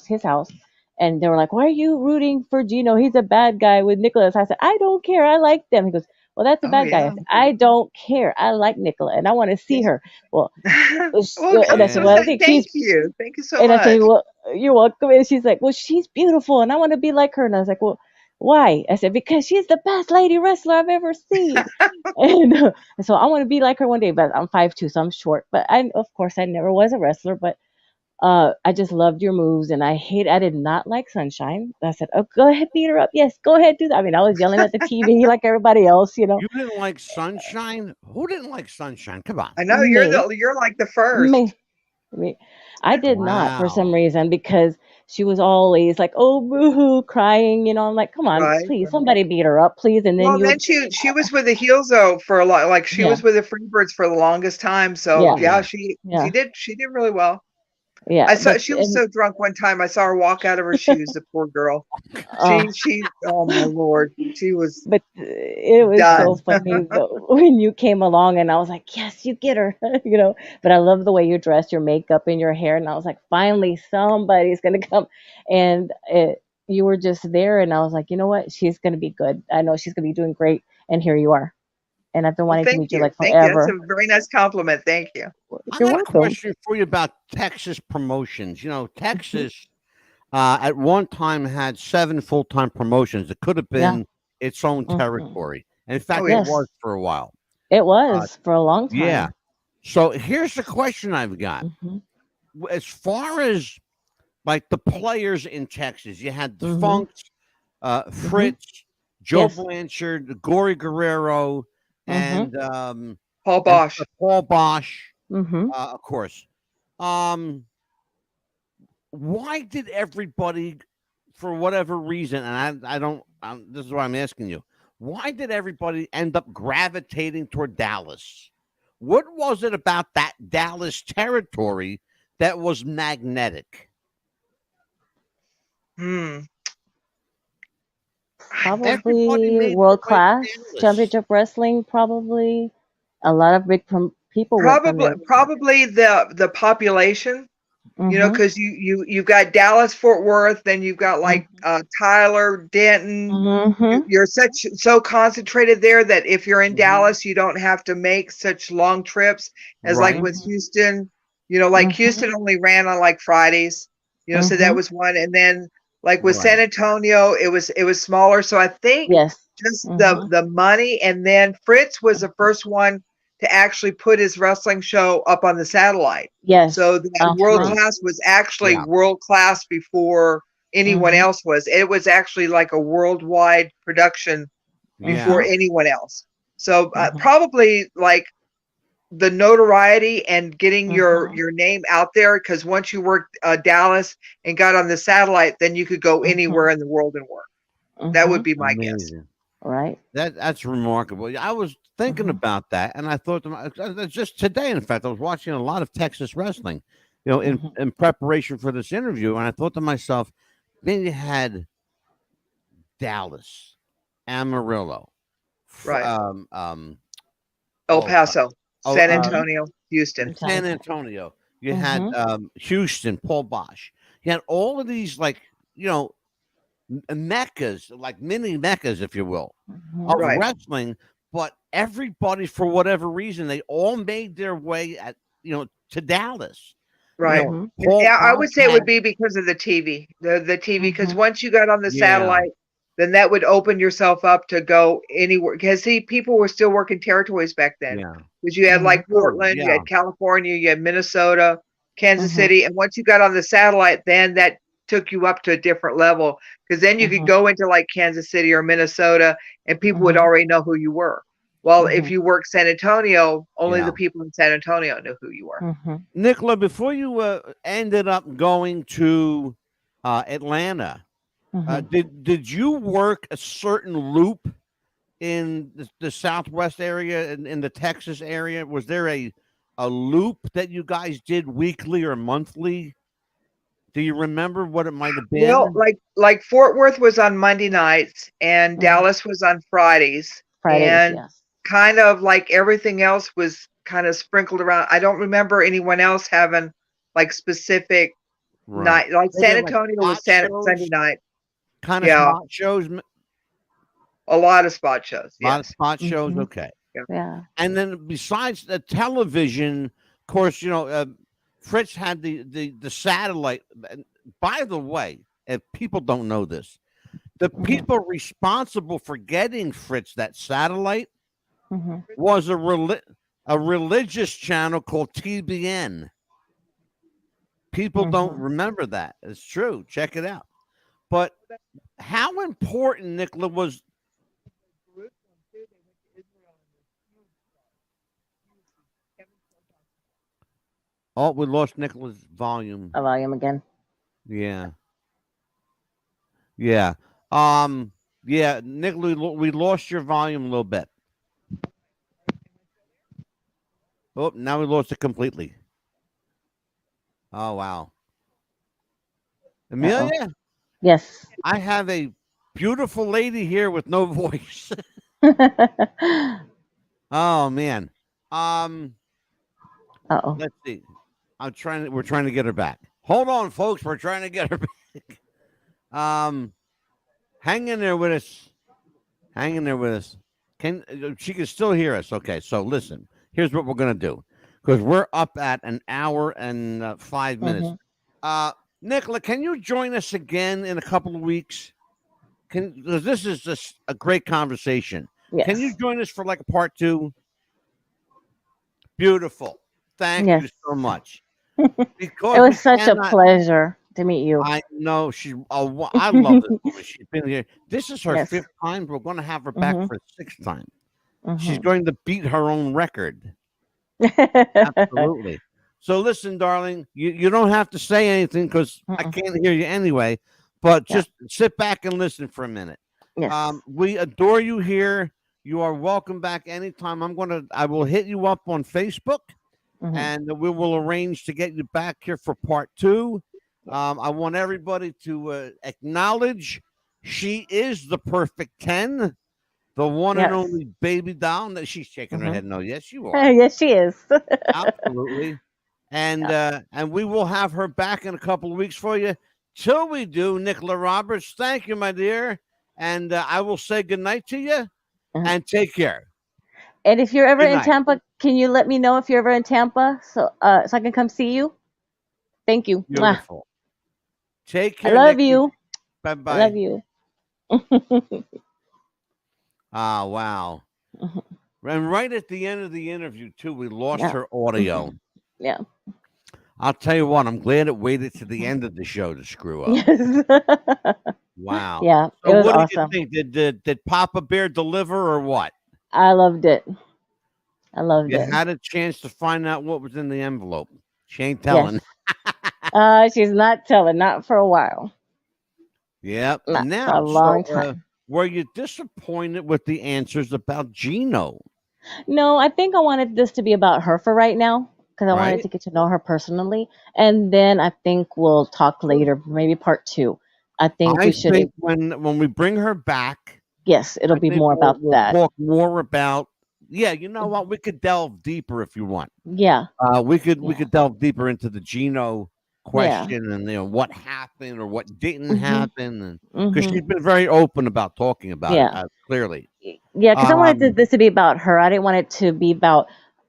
his house. And they were like, why are you rooting for Gino? He's a bad guy with Nicholas. I said, I don't care. I like them. He goes, well, that's a bad guy. I said, I don't care. I like Nickla, and I want to see her. Well, and I said, well, I think thank you so much. And I said, well, you're welcome. And she's like, well, she's beautiful, and I want to be like her. And I was like, well, why? I said, because she's the best lady wrestler I've ever seen. and so I want to be like her one day. But I'm 5'2", so I'm short. But of course, I never was a wrestler. But I just loved your moves, and I did not like Sunshine. I said, oh, go ahead, beat her up. Yes, go ahead, do that. I mean, I was yelling at the TV like everybody else, You didn't like Sunshine? Who didn't like Sunshine? Come on. I know, you're like the first. Me. I did not, for some reason, because she was always like, oh, boo-hoo, crying, I'm like, come on, please, somebody beat her up, please. And then then she was with the Heels, though, for a lot. Like, she was with the Freebirds for the longest time. So, she did really well. Yeah, she was so drunk one time. I saw her walk out of her shoes. The poor girl. She. Oh my Lord, she was. But it was so funny when you came along, and I was like, yes, you get her, But I love the way you dressed, your makeup and your hair, and I was like, finally, somebody's gonna come. And you were just there, and I was like, you know what? She's gonna be good. I know she's gonna be doing great, and here you are. And I've been Well, wanting to thank meet you you. like Thank you. That's forever. a very nice compliment. Thank you. I You're got a welcome. question for you about Texas promotions. You know, Hmm. Texas at one time had 7 full-time promotions. It could have Yeah. been its own Hmm. territory. And in Oh fact, it yeah. was Yes, for a while. it Uh, was for a long yeah. time. So here's the question I've got. Hmm. As far as like the players in Texas, you had the Hmm. Funks, Hmm. Fritz, Joe Yes. Blanchard, Gory Guerrero, Hmm. and Paul Bosch. Paul Bosch, Hmm. of course. Um, why did everybody, for whatever reason, and I don't, this is why I'm asking you, why did everybody end up gravitating toward Dallas? What was it about that Dallas territory that was magnetic? Hmm. Everybody Probably made their world way class to Dallas. championship wrestling. Probably a lot of big people went from Probably there. probably the population. You know, Hmm. because you've got Dallas, Fort Worth, then you've got like Tyler, Denton. Hmm. You're so concentrated there that if you're in Mhm. Dallas, you don't have to make such long trips as like Right, with Hmm. Houston. You know, like Hmm. Houston only ran on like Fridays. You know, so that Hmm. was one. And then like with San right. Antonio, it was smaller. So I think Yes. just Hmm. the money, and then Fritz was the first one to actually put his wrestling show up on the satellite. So Yes. that world Uh-huh. True. class was actually Yeah. world class before anyone Hmm. else was. It was actually like a worldwide production before Yeah. Hmm. anyone else. So Hmm. probably like the notoriety and getting your Hmm. your name out there, because once you worked Dallas and got on the satellite, then you could go Hmm. anywhere in the world and work. That would Hmm. be my guess. Amazing. Right. That's remarkable. Yeah, I was thinking Hmm. about that, and I thought to just today. In fact, I was watching a lot of Texas wrestling, you know, Hmm. in preparation for this interview, and I thought to myself, then you had Dallas, Amarillo, Right. El oh, Paso, oh, San Antonio, I'm Houston. telling San Antonio. You you. had Hmm. Houston, Paul Bosch. You had all of these, like, you know, meccas, like mini meccas, if you will, Hmm. of Right. wrestling. But everybody, for whatever reason, they all made their way to Dallas. You Right. know, Hmm. And Paul yeah, I Bosch would say it had, would be because of the TV, the TV, because Hmm. once you got on the yeah, satellite, then that would open yourself up to go anywhere. Because see, people were still working territories back then. yeah, Because you had Hmm. like true, Portland, you yeah, had California, you had Minnesota, Kansas Hmm. City, and once you got on the satellite, then that took you up to a different level. Because then you could Hmm. go into like Kansas City or Minnesota, and people would Hmm. already know who you were. Well, if Hmm. you worked San Antonio, only yeah. the people in San Antonio knew who you were. Hmm. Nickla, before you ended up going to Atlanta, Hmm. did you work a certain loop in the Southwest area, in the Texas area? Was there a loop that you guys did weekly or monthly? Do you remember what it might have Well, been? like Fort Worth was on Monday nights and Hmm. Dallas was on Fridays, Fridays. and Yes. kind of like everything else was kind of sprinkled around. I don't remember anyone else having like specific Right. night. Like Were there San like Antonio was spot Sunday shows? night. Kind of Yeah, spot shows? A a lot of spot shows. lot of Yes. spot shows? Hmm. Okay. Yeah. Yeah. And then besides the television, of course, Fritz had the satellite. And by the way, if people don't know this, the Hmm. people responsible for getting Fritz that satellite Hmm. was a religious channel called TBN. People don't Hmm. remember that. It's true. Check it out. But how important, Nickla, was? Oh, we lost Nickla's volume. A volume again. Yeah, yeah, um, yeah, Nickla, we lost your volume a little bit. Oh, now we lost it completely. Oh wow, Uh-oh. Amelia, Yes. I have a beautiful lady here with no voice. Oh man. Um, Uh-oh. let's see. We're trying to get her back. Hold on, folks. We're trying to get her back. Hang in there with us. Hang in there with us. She can still hear us? Okay, so listen. Here's what we're gonna do, because we're up at an hour and 5 minutes. Nickla, can you join us again in a couple of weeks? Because this is just a great conversation. Yes. Can you join us for like a part 2? Beautiful. Thank you so much. Because it was such a pleasure to meet you. I know I love this woman. She's been here. This is her 5th time. We're going to have her back for the 6th time. She's going to beat her own record. Absolutely. So listen, darling, you don't have to say anything because I can't hear you anyway. But just sit back and listen for a minute. Yes. We adore you here. You are welcome back anytime. I will hit you up on Facebook, and we will arrange to get you back here for part 2. I want everybody to acknowledge she is the perfect 10, the one and only baby doll. That she's shaking her head. No, yes, you are. Yes, she is. Absolutely. And we will have her back in a couple of weeks for you. Till we do, Nickla Roberts, thank you, my dear. And I will say goodnight to you and take care. And if you're ever in Tampa, can you let me know if you're ever in Tampa so I can come see you? Thank you. Beautiful. Take care. I love you. Bye-bye. I love you. Wow. And right at the end of the interview, too, we lost her audio. Yeah. I'll tell you what, I'm glad it waited to the end of the show to screw up. Yes. Wow. Yeah, so it was what awesome. Do you think? Did Papa Bear deliver or what? I loved it. I loved it. You had a chance to find out what was in the envelope. She ain't telling. Yes. She's not telling, not for a while. Yep. Not Now, for a long time. Were you disappointed with the answers about Gino? No, I think I wanted this to be about her for right now. Because I wanted to get to know her personally. And then I think we'll talk later, maybe part 2. I think we should. Think when we bring her back. Yes, it'll be more about that. Talk more about. Yeah, you know what? We could delve deeper if you want. Yeah. We could delve deeper into the Gino question and what happened or what didn't happen, and because she's been very open about talking about it clearly. Yeah, because I wanted this to be about her. I didn't want it to be about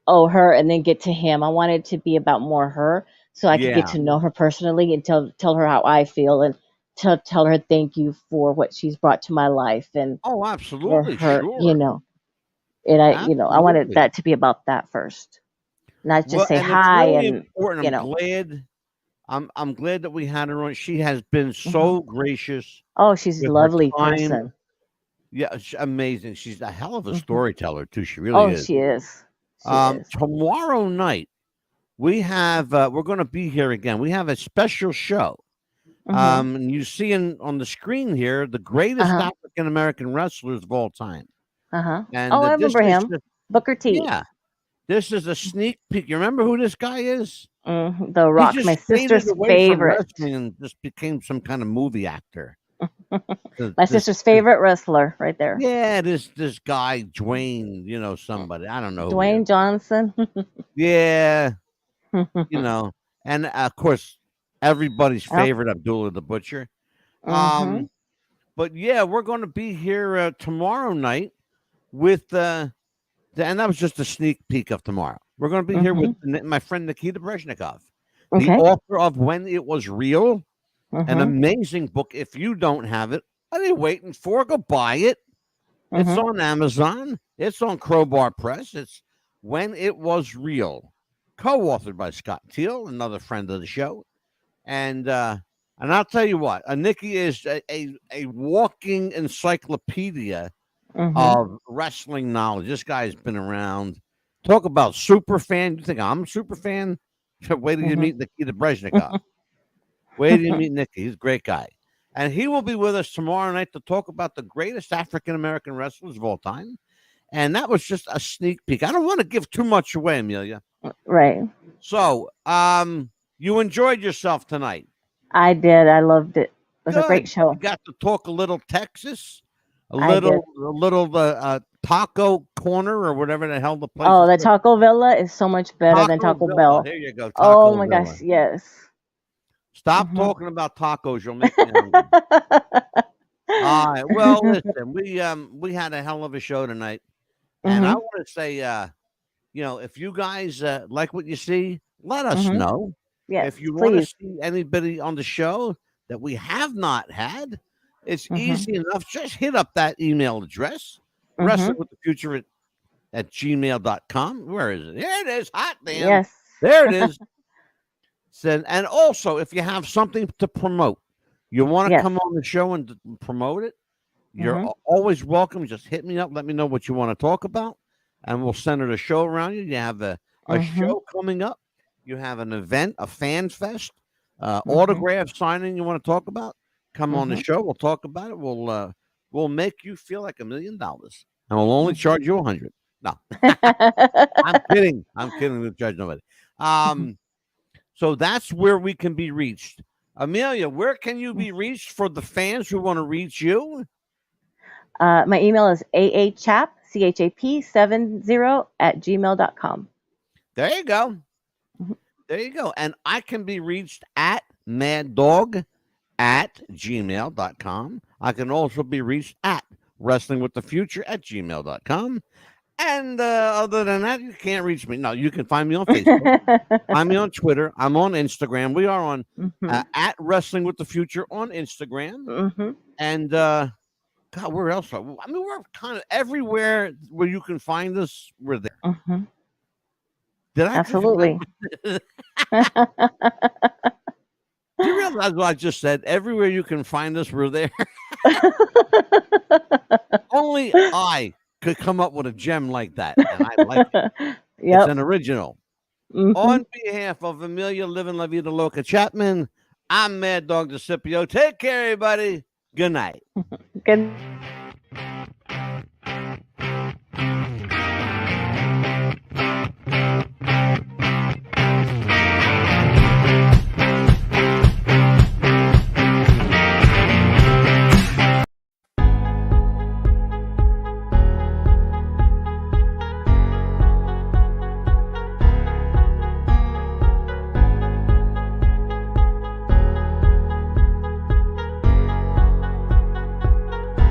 her and then get to him. I wanted it to be about more her, so I could get to know her personally and tell her how I feel and tell her thank you for what she's brought to my life and absolutely, her, sure. And I wanted that to be about that first, not just say hi really and important. I'm glad that we had her on. She has been so gracious. Oh, she's a lovely person. Yeah, she's amazing. She's a hell of a storyteller too. She really is. Oh, she is. Tomorrow night we have we're going to be here again. We have a special show. And you see on the screen here the greatest African American wrestlers of all time. And I remember him. Booker T. Yeah, this is a sneak peek. You remember who this guy is? The Rock, my sister's favorite, and just became some kind of movie actor. My sister's favorite wrestler, right there. Yeah, this guy Dwayne, somebody I don't know. Dwayne Johnson. Yeah, and of course everybody's favorite Abdullah the Butcher. But yeah, we're going to be here tomorrow night with and that was just a sneak peek of tomorrow. We're going to be here with my friend Nikita Brezhnikov, the author of When It Was Real, an amazing book. If you don't have it, what are you waiting for? Go buy it. It's on Amazon. It's on Crowbar Press. It's When It Was Real, co-authored by Scott Teal, another friend of the show. And I'll tell you what, Nikki is a walking encyclopedia of wrestling knowledge. This guy's been around. Talk about super fan. You think I'm a super fan? Wait till you meet Nikita Brezhnikov. Wait till you meet Nikki. He's a great guy. And he will be with us tomorrow night to talk about the greatest African-American wrestlers of all time. And that was just a sneak peek. I don't want to give too much away, Amelia. Right. So, you enjoyed yourself tonight. I did. I loved it. It was a great show. You got to talk a little Texas, a little taco corner or whatever the hell the place. Oh, the Taco Villa is so much better than Taco Bell. There you go. Oh my gosh, yes. Stop talking about tacos. You'll make me hungry. All right. Well, listen, we had a hell of a show tonight, and I want to say, if you guys like what you see, let us know. Yes, if you want to see anybody on the show that we have not had, it's easy enough. Just hit up that email address, WrestlingWithTheFuture at gmail.com. Where is it? There it is. Hot damn. Yes. There it is. And also, if you have something to promote, you want to come on the show and promote it, you're always welcome. Just hit me up. Let me know what you want to talk about, and we'll center the show around you. You have a show coming up. You have an event, a fan fest, autograph signing you want to talk about. Come on the show. We'll talk about it. We'll make you feel like $1 million, and we'll only charge you $100. No, I'm kidding. We'll charge nobody. So that's where we can be reached. Amelia, where can you be reached for the fans who want to reach you? My email is aachap, CHAP70 @gmail.com. There you go. There you go. And I can be reached at maddog@gmail.com. I can also be reached at WrestlingWithTheFuture @gmail.com. And other than that, you can't reach me. No, you can find me on Facebook. Find me on Twitter. I'm on Instagram. We are on at Wrestling with the Future on Instagram. And God, where else? I mean, we're kind of everywhere where you can find us. We're there. Did I? Absolutely. Do you realize what I just said? Everywhere you can find us, we're there. Only I could come up with a gem like that, and I like it. It's an original. On behalf of Amelia Living La Vida Loca Chapman, I'm Mad Dog DeCipio. Take care, everybody. Good night. Good